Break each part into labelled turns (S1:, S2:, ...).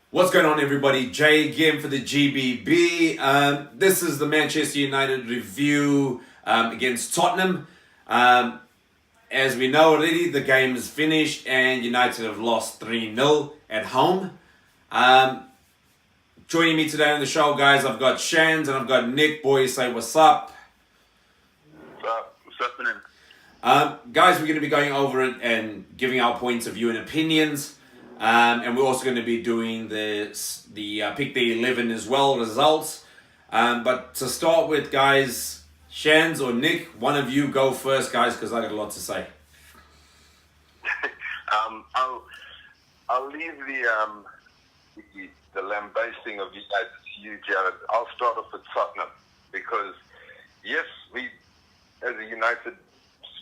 S1: What's going on, everybody? Jay again for the G.B.B. This is the Manchester United review against Tottenham. As we know already, the game is finished and United have lost 3-0 at home. Joining me today on the show, guys, I've got Shan and I've got Nick. Boys, say what's up.
S2: What's happening?
S1: Guys, we're going to be going over it and giving our points of view and opinions. And we're also going to be doing the Pick the 11 as well, results. But to start with, guys, Shans or Nick, one of you go first, guys, because I got a lot to say.
S2: I'll leave the lambasting of United to you, Jared. I'll start off with Tottenham because, yes, we, as a United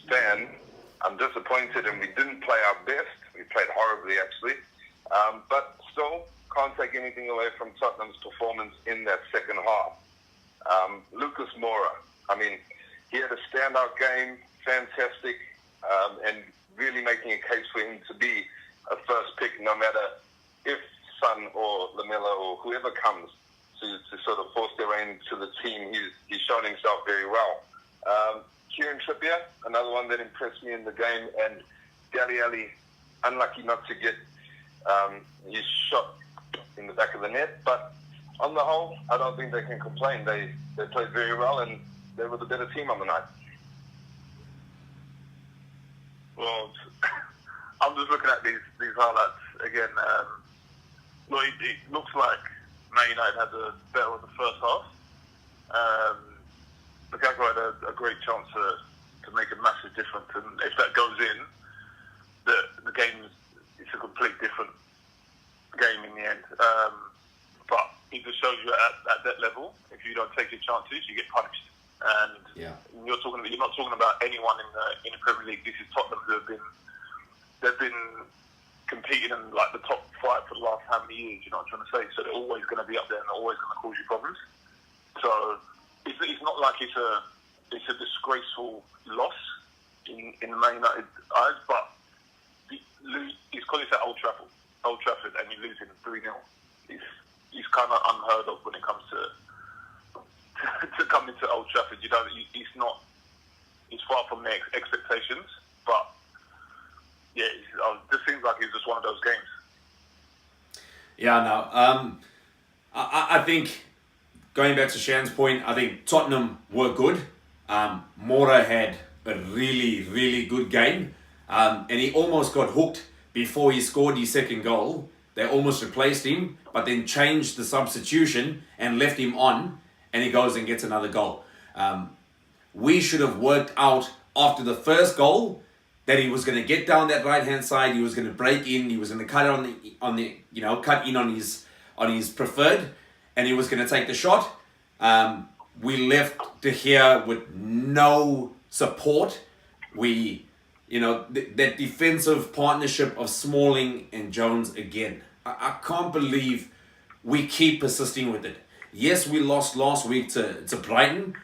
S2: fan, I'm disappointed and we didn't play our best. We played horribly, actually. But still, can't take anything away from Tottenham's performance in that second half. Lucas Moura, I mean, he had a standout game, fantastic, and really making a case for him to be a first pick, no matter if Son or Lamela or whoever comes to sort of force their way into the team. He's shown himself very well. Kieran Trippier, another one that impressed me in the game, and Dele Alli, unlucky not to get his shot in the back of the net, but on the whole, I don't think they can complain. They played very well, and they were the better team on the night.
S3: Well, I'm just looking at these highlights again. It looks like Man United had the better of the first half. Lukaku had a great chance to make a massive difference, and if that goes in, the game is a complete different game in the end. But it just shows you at that level, if you don't take your chances, you get punished. And you're not talking about anyone in the Premier League. This is Tottenham who they've been competing in like the top 5 for the last how many years? You know what I'm trying to say? So they're always going to be up there and they're always going to cause you problems. So it's not like it's a disgraceful loss in the Man United eyes, but it's because it's at Old Trafford, and you're losing 3-0. It's kind of unheard of when it comes to come into Old Trafford. It's far from their expectations, but yeah, it just seems like it's just one of those games.
S1: Yeah, no. I think, going back to Shan's point, I think Tottenham were good. Moura had a really, really good game. And he almost got hooked before he scored his second goal. They almost replaced him, but then changed the substitution and left him on, and he goes and gets another goal. We should have worked out after the first goal that he was going to get down that right hand side. He was going to break in. He was going to cut cut in on his preferred, and he was going to take the shot. We left De Gea with no support. That defensive partnership of Smalling and Jones again. I can't believe we keep persisting with it. Yes, we lost last week to Brighton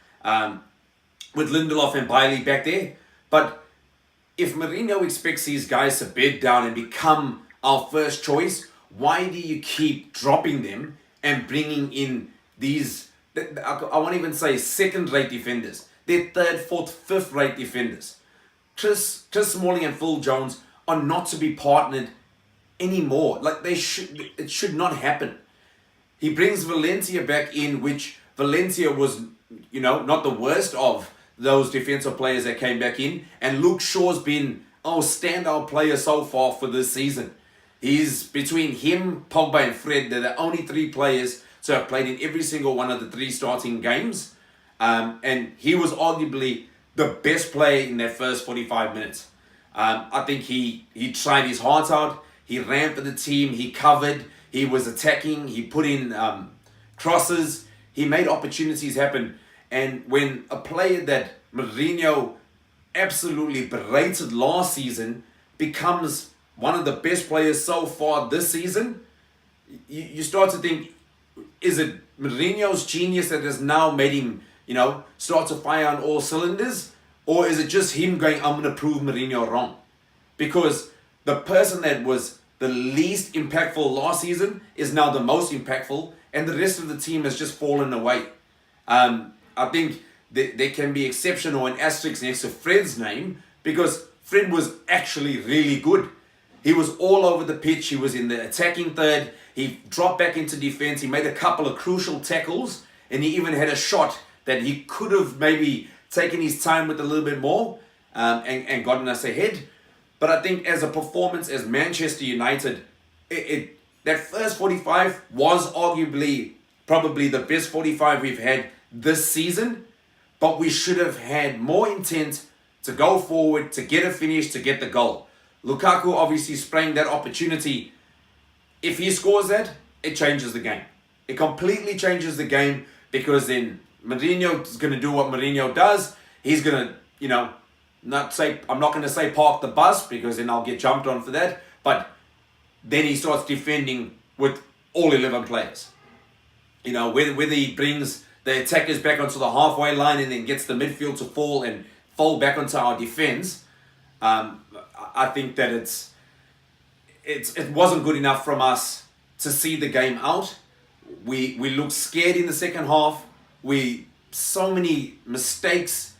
S1: with Lindelof and Bailey back there. But if Mourinho expects these guys to bed down and become our first choice, why do you keep dropping them and bringing in these, I won't even say second-rate defenders. They're third, fourth, fifth-rate defenders. Chris Smalling and Phil Jones are not to be partnered anymore. It should not happen. He brings Valencia back in, which Valencia was, not the worst of those defensive players that came back in. And Luke Shaw's been standout player so far for this season. He's between him, Pogba and Fred. They're the only 3 players to have played in every single one of the 3 starting games. And he was arguably the best player in that first 45 minutes. I think he tried his heart out. He ran for the team. He covered. He was attacking. He put in crosses. He made opportunities happen. And when a player that Mourinho absolutely berated last season becomes one of the best players so far this season, you start to think, is it Mourinho's genius that has now made him start to fire on all cylinders? Or is it just him going, I'm going to prove Mourinho wrong? Because the person that was the least impactful last season is now the most impactful, and the rest of the team has just fallen away. I think there can be exception or an asterisk next to Fred's name, because Fred was actually really good. He was all over the pitch. He was in the attacking third. He dropped back into defense. He made a couple of crucial tackles, and he even had a shot that he could have maybe taken his time with a little bit more and gotten us ahead. But I think as a performance as Manchester United, that first 45 was arguably probably the best 45 we've had this season. But we should have had more intent to go forward, to get a finish, to get the goal. Lukaku obviously sprang that opportunity. If he scores that, it changes the game. It completely changes the game, because then Mourinho is going to do what Mourinho does. He's going to, I'm not going to say park the bus, because then I'll get jumped on for that. But then he starts defending with all 11 players. Whether he brings the attackers back onto the halfway line and then gets the midfield to fall and fold back onto our defense. I think that it wasn't good enough from us to see the game out. We looked scared in the second half. So many mistakes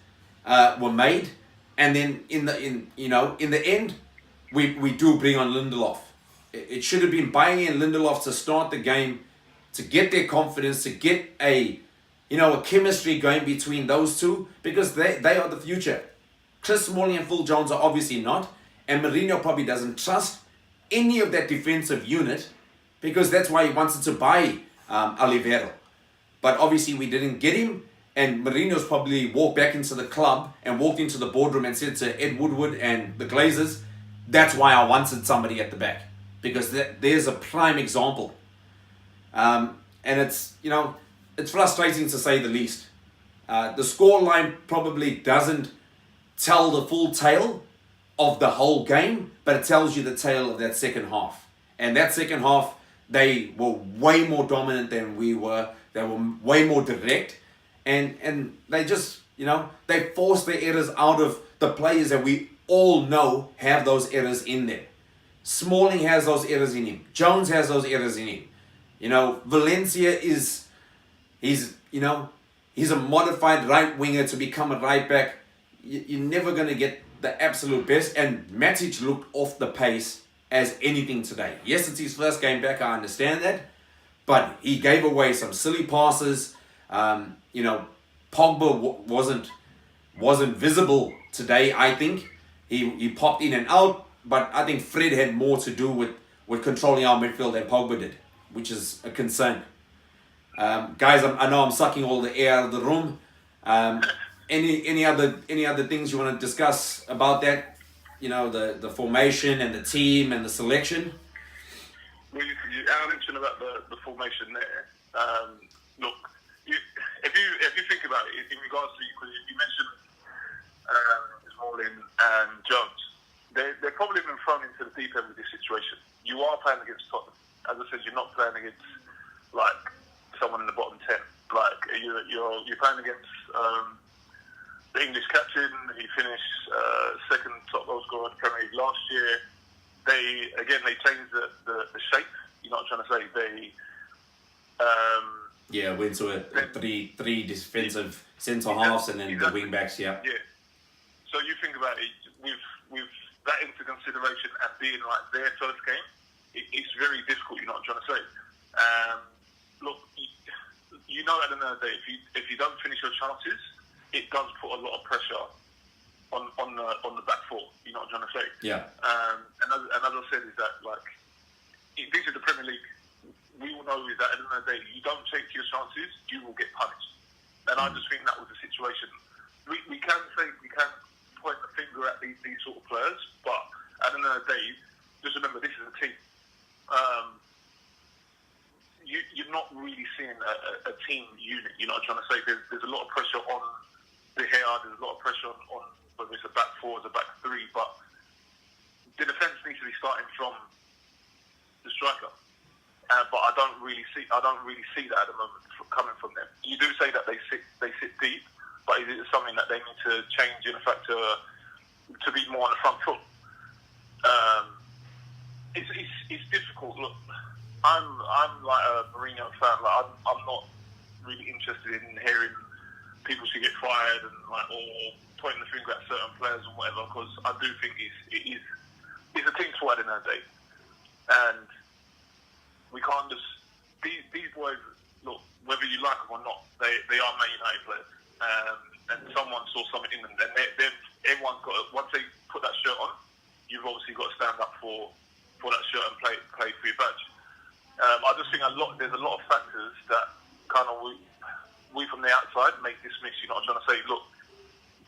S1: were made, and then in the end, we do bring on Lindelof. It should have been buying in Lindelof to start the game, to get their confidence, to get a chemistry going between those two, because they are the future. Chris Smalling and Phil Jones are obviously not, and Mourinho probably doesn't trust any of that defensive unit, because that's why he wanted to buy Oliveira. But obviously we didn't get him, and Mourinho's probably walked back into the club and walked into the boardroom and said to Ed Woodward and the Glazers, that's why I wanted somebody at the back, because there's a prime example. And it's frustrating to say the least. The scoreline probably doesn't tell the full tale of the whole game, but it tells you the tale of that second half. And that second half, they were way more dominant than we were. They were way more direct. And they just, they forced the errors out of the players that we all know have those errors in there. Smalling has those errors in him. Jones has those errors in him. Valencia he's a modified right winger to become a right back. You're never going to get the absolute best. And Matic looked off the pace as anything today. Yes, it's his first game back, I understand that. But he gave away some silly passes. Pogba wasn't visible today, I think. He popped in and out. But I think Fred had more to do with controlling our midfield than Pogba did, which is a concern. Guys, I know I'm sucking all the air out of the room. Any other things you want to discuss about that? The formation and the team and the selection?
S3: Well, you mentioned about the formation there. Look, if you think about it, in regards to, because you mentioned Smalling and Jones, they've probably been thrown into the deep end with this situation. You are playing against Tottenham. As I said, you're not playing against someone in the bottom 10. You're playing against the English captain. He finished second top goal scorer in the Premier League last year. They changed the shape. You know what I'm trying to say? They
S1: went to a three defensive centre halves and then the wing backs. Yeah.
S3: So you think about it with that into consideration and being like their first game, it's very difficult. You know what I'm trying to say? Look, at the end of the day, if you don't finish your chances, it does put a lot of pressure on the back four. You know what I'm trying to say?
S1: Yeah.
S3: And as I said, is that this is the Premier League. We all know is that at the end of the day, you don't take your chances, you will get punished. And I just think that was the situation. We can point the finger at these sort of players, but at the end of the day, just remember this is a team. You're not really seeing a team unit. You know what I'm trying to say? There's a lot of pressure on De Gea. There's a lot of pressure on whether it's a back four or a back three. But the defence needs to be starting from the striker. But I don't really see that at the moment coming from them. You do say that they sit deep, but is it something that they need to change in fact to be more on the front foot? It's it's difficult. Look, I'm like a Mourinho fan. Like I'm not really interested in hearing people should get fired and like or pointing the finger at certain players and whatever, because I do think it's a team squad in our day, and we can't just these boys. Look, whether you like them or not, they are Man United players, and someone saw something in them. And everyone's got once they put that shirt on, you've obviously got to stand up for that shirt and play for your badge. I just think there's a lot of factors that kind of we from the outside make dismiss. You know what I'm trying to say? Look,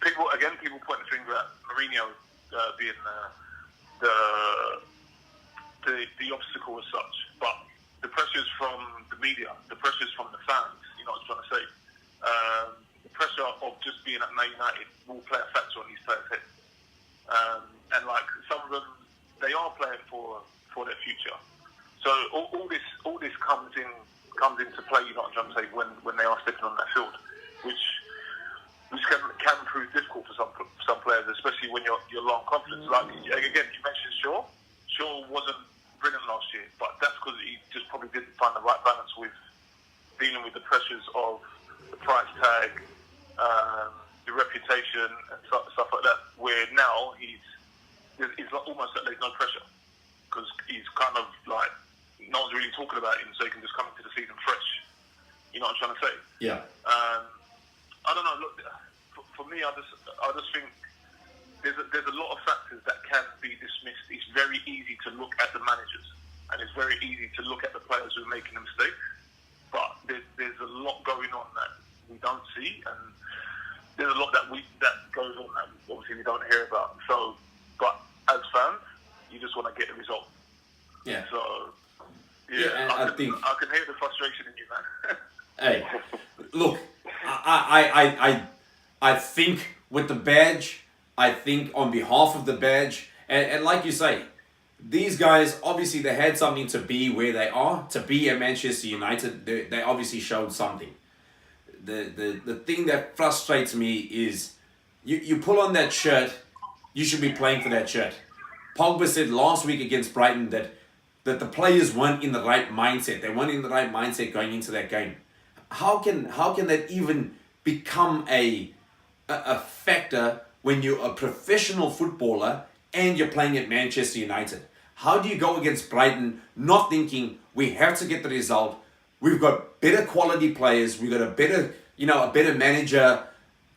S3: people point the finger at Mourinho being the obstacle as such, but the pressures from the media, the pressures from the fans. You know what I'm trying to say? The pressure of just being at Man United will play a factor on these players' heads, and like some of them, they are playing for their future. So all this comes into play. You know what I'm trying to say? When they are stepping on that field, which can prove difficult for some players, especially when you're low on confidence. Like again, you mentioned Shaw. Shaw wasn't brilliant last year, but that's because he just probably didn't find the right balance with dealing with the pressures of the price tag, the reputation, and stuff like that. Where now he's almost like there's no pressure because he's kind of like no one's really talking about him, so he can just come into the season fresh. You know what I'm trying to say?
S1: Yeah.
S3: I don't know. Look, for me, I just think there's a lot of factors that can be dismissed. It's very easy to look at the managers, and it's very easy to look at the players who are making the mistakes. But there's a lot going on that we don't see, and there's a lot that goes on that obviously we don't hear about. So, but as fans, you just want to get the result.
S1: Yeah.
S3: So,
S1: I think
S3: I can hear the frustration in you, man.
S1: Hey, look, I think with the badge, I think on behalf of the badge, and like you say, these guys, obviously they had something to be where they are, to be at Manchester United. They obviously showed something. The thing that frustrates me is you pull on that shirt, you should be playing for that shirt. Pogba said last week against Brighton that the players weren't in the right mindset. They weren't in the right mindset going into that game. How can that even become a factor when you're a professional footballer and you're playing at Manchester United? How do you go against Brighton not thinking we have to get the result? We've got better quality players. We've got a better manager,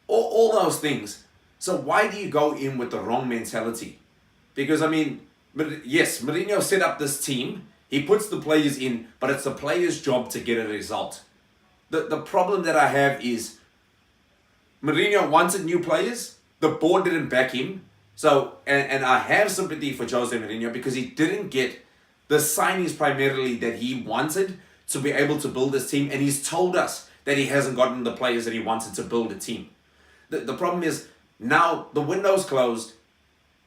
S1: all those things. So why do you go in with the wrong mentality? Because I mean, yes, Mourinho set up this team. He puts the players in, but it's the players' job to get a result. The problem that I have is Mourinho wanted new players. The board didn't back him. So, and I have sympathy for Jose Mourinho because he didn't get the signings primarily that he wanted to be able to build this team. And he's told us that he hasn't gotten the players that he wanted to build a team. The problem is now the window's closed.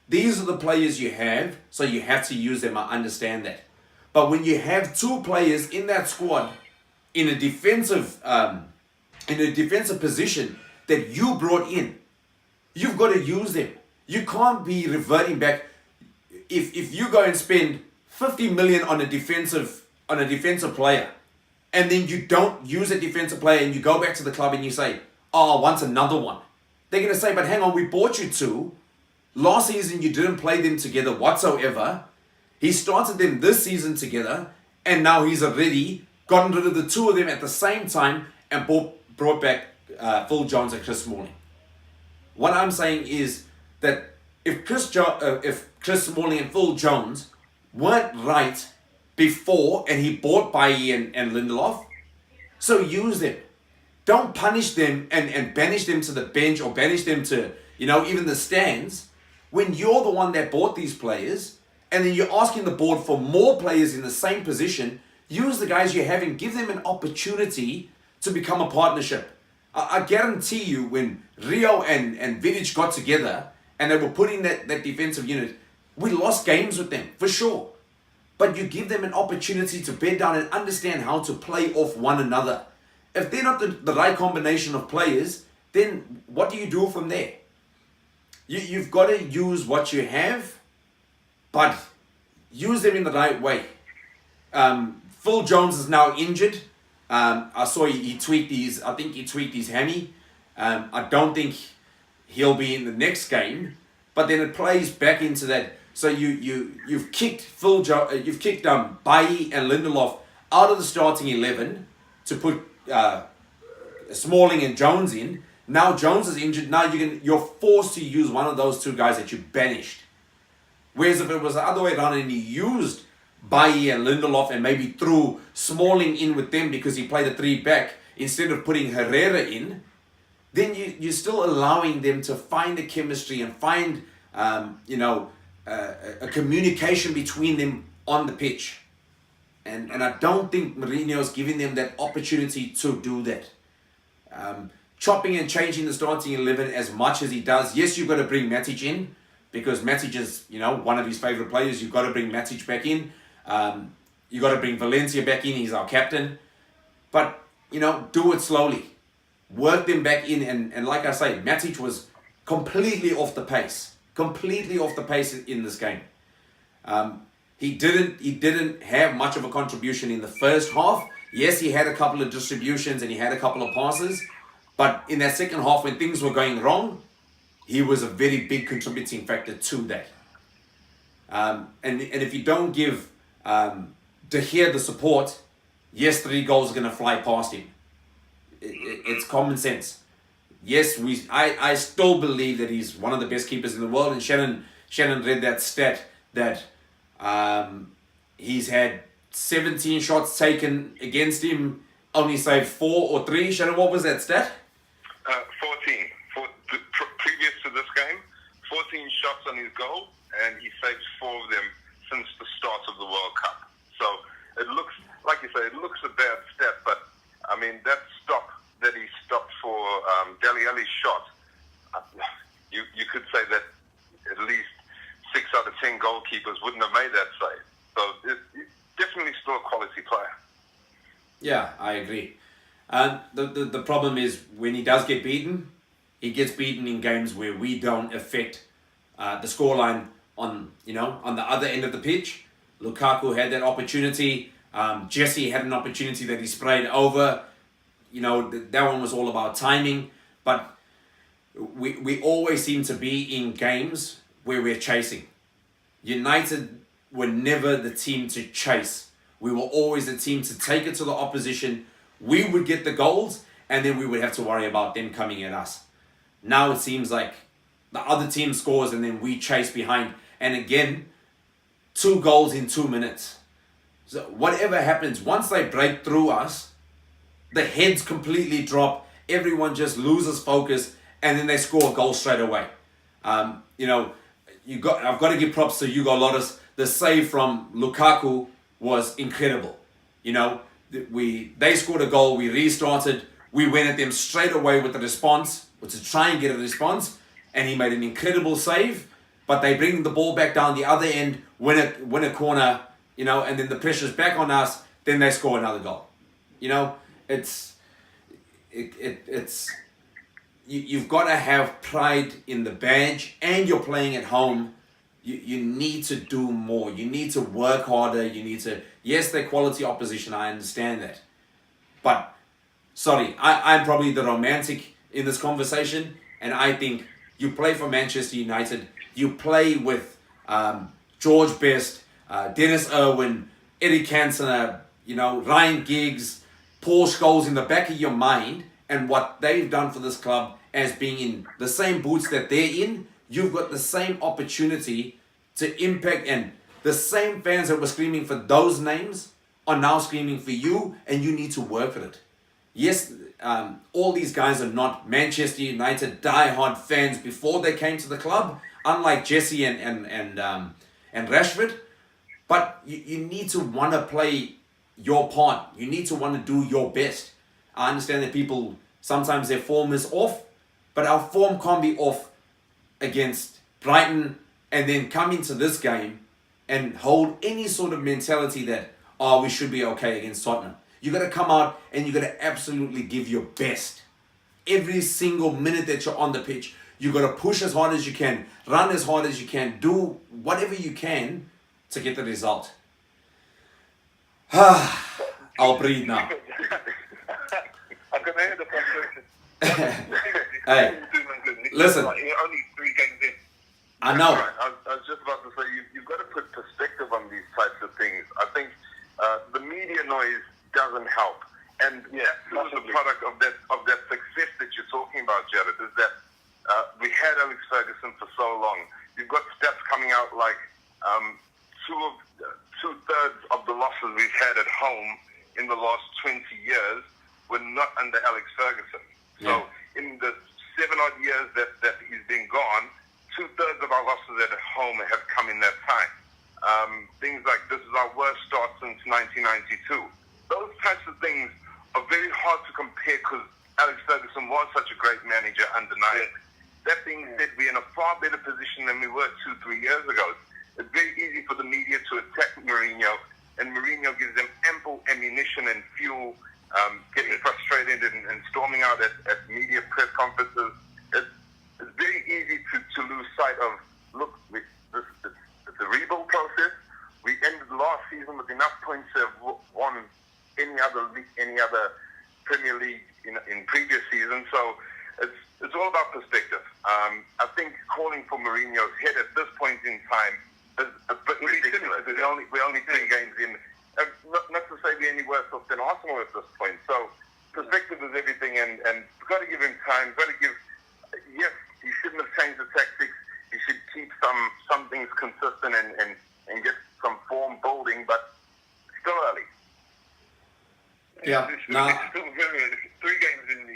S1: These are the players you have, so you have to use them. I understand that. But when you have two players in that squad in a defensive position that you brought in, you've got to use them. You can't be reverting back. If you go and spend 50 million on a defensive player, and then you don't use a defensive player, and you go back to the club and you say, "Oh, I want another one," they're gonna say, "But hang on, we bought you two. Last season you didn't play them together whatsoever. He started them this season together, and now he's already gotten rid of the two of them at the same time and brought back Phil Jones and Chris Smalling." What I'm saying is that if Chris Smalling and Phil Jones weren't right before and he bought Bailly and Lindelof, so use them. Don't punish them and banish them to the bench or banish them to, even the stands when you're the one that bought these players, and then you're asking the board for more players in the same position. Use the guys you have and give them an opportunity to become a partnership. I guarantee you when Rio and Vidic got together and they were putting that defensive unit, we lost games with them, for sure. But you give them an opportunity to bed down and understand how to play off one another. If they're not the right combination of players, then what do you do from there? You've got to use what you have, but use them in the right way. Phil Jones is now injured. I saw he tweaked his hammy. I don't think he'll be in the next game, but then it plays back into that. So you've kicked Bailly and Lindelof out of the starting 11 to put Smalling and Jones in. Now Jones is injured. Now you're forced to use one of those two guys that you banished. Whereas if it was the other way around and he used Bailly and Lindelof and maybe threw Smalling in with them because he played a 3-back instead of putting Herrera in, then you're still allowing them to find a chemistry and find a communication between them on the pitch. And I don't think Mourinho's giving them that opportunity to do that. Chopping and changing the starting 11 as much as he does. Yes, you've got to bring Matic in because Matic is, one of his favourite players. You've got to bring Matic back in. You've got to bring Valencia back in. He's our captain. But, do it slowly. Work them back in. And like I say, Matic was completely off the pace. Completely off the pace in this game. He didn't have much of a contribution in the first half. Yes, he had a couple of distributions and he had a couple of passes. But in that second half, when things were going wrong, he was a very big contributing factor to that. And if you don't give De Gea the support, yes, 3 goals are going to fly past him. It's common sense. Yes, I still believe that he's one of the best keepers in the world. And Shannon read that stat that he's had 17 shots taken against him, only saved 4 or 3. Shannon, what was that stat?
S2: 14. Previous to this game, 14 shots on his goal, and he saved 4 of them since the start of the World Cup. So it looks, like you say, it looks a bad stat, but I mean, that stop that he stopped for Dele Alli's shot, you could say that at least 6 out of 10 goalkeepers wouldn't have made that save. So it's definitely still a quality player.
S1: Yeah, I agree. The problem is when he does get beaten, he gets beaten in games where we don't affect the scoreline on the other end of the pitch. Lukaku had that opportunity. Jesse had an opportunity that he sprayed over. That one was all about timing. But we always seem to be in games where we're chasing. United were never the team to chase. We were always the team to take it to the opposition. We would get the goals, and then we would have to worry about them coming at us. Now it seems like the other team scores, and then we chase behind. And again, 2 goals in 2 minutes. So whatever happens, once they break through us, the heads completely drop. Everyone just loses focus, and then they score a goal straight away. I've got to give props to Hugo Lloris. The save from Lukaku was incredible. They scored a goal, we restarted, we went at them straight away with the response, or to try and get a response, and he made an incredible save, but they bring the ball back down the other end, win a corner, and then the pressure's back on us, then they score another goal. You've got to have pride in the badge, and you're playing at home. You need to do more. You need to work harder. Yes, they're quality opposition. I understand that. But, sorry, I'm probably the romantic in this conversation. And I think you play for Manchester United. You play with George Best, Dennis Irwin, Eddie Cantona, Ryan Giggs, Paul Scholes in the back of your mind. And what they've done for this club as being in the same boots that they're in, you've got the same opportunity to impact, and the same fans that were screaming for those names are now screaming for you, and you need to work for it. Yes, all these guys are not Manchester United diehard fans before they came to the club, unlike Jesse and Rashford, but you need to want to play your part. You need to want to do your best. I understand that people, sometimes their form is off, but our form can't be off against Brighton and then come into this game and hold any sort of mentality that, we should be okay against Tottenham. You got to come out and you got to absolutely give your best. Every single minute that you're on the pitch, you got to push as hard as you can, run as hard as you can, do whatever you can to get the result. I'll breathe now.
S3: I can hear the frustration.
S1: Hey, listen.
S3: Only 3 games in.
S1: I know.
S2: Right. I was just about to say, you've got to put perspective on these types of things. I think the media noise doesn't help. And this is a product of that success that you're talking about, Jared, is that we had Alex Ferguson for so long. You've got stats coming out like two-thirds of the losses we've had at home in the last 20 years were not under Alex Ferguson. So in the 7-odd years that he's been gone, 2/3 of our losses at home have come in that time. Things like this is our worst start since 1992. Those types of things are very hard to compare because Alex Ferguson was such a great manager undeniably. That being said, we're in a far better position than we were 2-3 years ago. It's very easy for the media to attack Mourinho, and Mourinho gives them ample ammunition and fuel, getting frustrated and storming out at media press conferences. It's very easy to lose sight of, look, it's a rebuild process. We ended last season with enough points to have won any other Premier League in previous seasons. So it's all about perspective. I think calling for Mourinho's head at this point in time is a bit ridiculous. We're only 3 games in. Not to say we're any worse off than Arsenal at this point. So perspective is everything, and we've got to give him time. Got to give. Yes, he shouldn't have changed the tactics. He should keep some things consistent and get some form building, but still early.
S1: Yeah.
S3: It's still very early. 3 games in,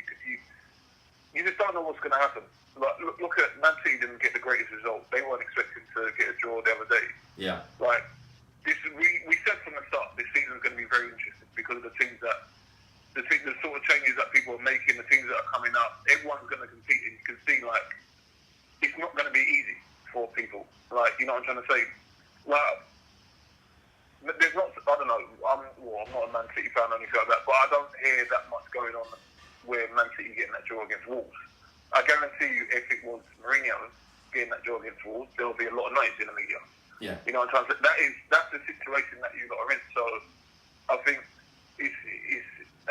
S3: you just don't know what's going to happen. Like, look at Man City didn't get the greatest result. They weren't expecting to get a draw the other day.
S1: Yeah.
S3: Like, we said from the start this season's going to be very interesting because of the sort of changes that people are making, the teams that are coming up. Everyone's going to compete, and you can see, like, it's not going to be easy for people. Like, you know what I'm trying to say? Like, there's not, I don't know, I'm not a Man City fan or anything like that, but I don't hear that much going on where Man City getting that draw against Wolves. I guarantee you, if it was Mourinho getting that draw against Wolves, there'll be a lot of noise in the media.
S1: Yeah.
S3: You know what I'm trying to say? That's the situation that you lot are in. So I think it's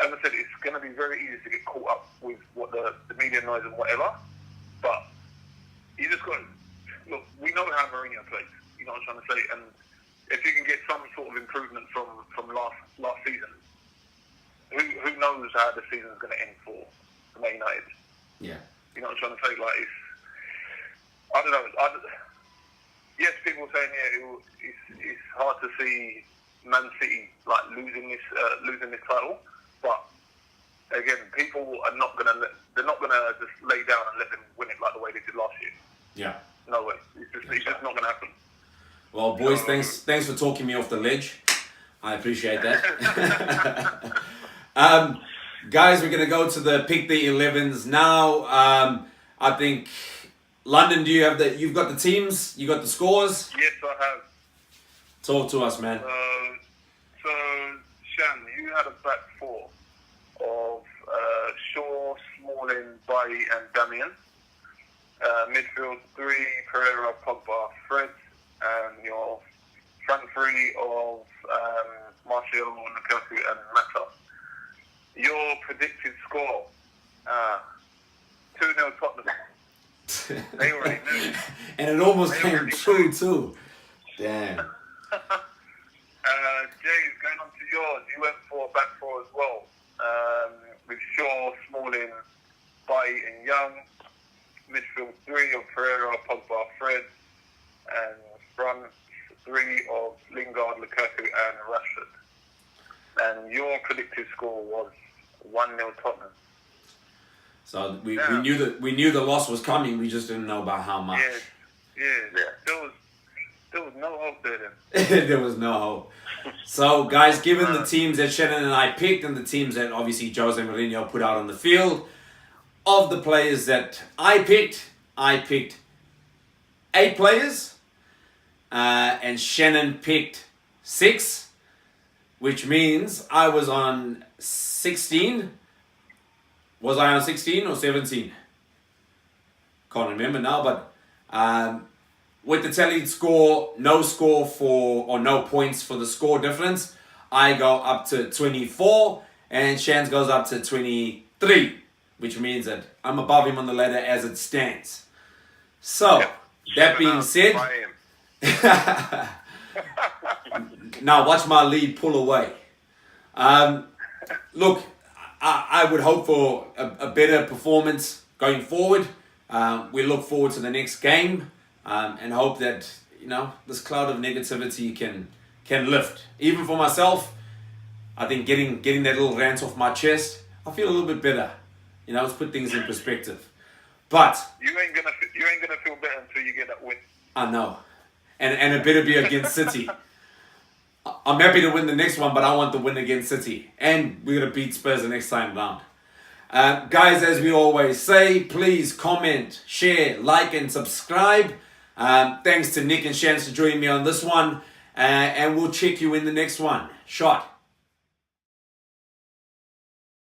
S3: as I said, it's going to be very easy to get caught up with what the media noise and whatever. But you just got to look. We know how Mourinho plays. You know what I'm trying to say? And if you can get some sort of improvement from last season, who knows how the season's going to end for Man United?
S1: Yeah.
S3: You know what I'm trying to say? Like, I don't know. Yes, people saying it's hard to see Man City like losing this title, but again, people are not gonna just lay down and let them win it like the way they did last year.
S1: Yeah.
S3: No way. It's just not gonna happen.
S1: Well, boys, thanks for talking me off the ledge. I appreciate that. Guys, we're gonna go to the pick the 11s now. I think London, you've got the teams, you got the scores?
S3: Yes, I have.
S1: Talk to us, man.
S3: So Shan, you had a back 4 of Shaw, Smalling, Bailly and Damian. Midfield 3, Pereira, Pogba, Fred, and your front 3 of Martial, Lukaku and Mata. Your predicted score, 2-0 Tottenham. They already knew.
S1: And it almost came true too. Damn.
S3: James, going on to yours, you went for back 4 as well. With Shaw, Smalling, Bailly and Young. Midfield 3 of Pereira, Pogba, Fred. And front 3 of Lingard, Lukaku and Rashford. And your predicted score was 1-0 Tottenham.
S1: So we knew the loss was coming. We just didn't know about how much.
S3: Yeah. There was no hope there then.
S1: There was no hope. So guys, given the teams that Shannon and I picked and the teams that obviously Jose Mourinho put out on the field, of the players that I picked 8 players, and Shannon picked 6, which means I was on 16. Was I on 16 or 17? Can't remember now, but with the tallied score, no score for, or no points for the score difference, I go up to 24 and Shans goes up to 23, which means that I'm above him on the ladder as it stands. So, that being said, now watch my lead pull away. Look, I would hope for a better performance going forward. We look forward to the next game and hope that, you know, this cloud of negativity can lift. Even for myself, I think getting that little rant off my chest, I feel a little bit better. You know, let's put things in perspective. But
S3: you ain't gonna feel better until you get that win.
S1: I know, and it better be against City. I'm happy to win the next one, but I want the win against City. And we're going to beat Spurs the next time round. Guys, as we always say, please comment, share, like, and subscribe. Thanks to Nick and Shan for joining me on this one. And we'll check you in the next one. Shot.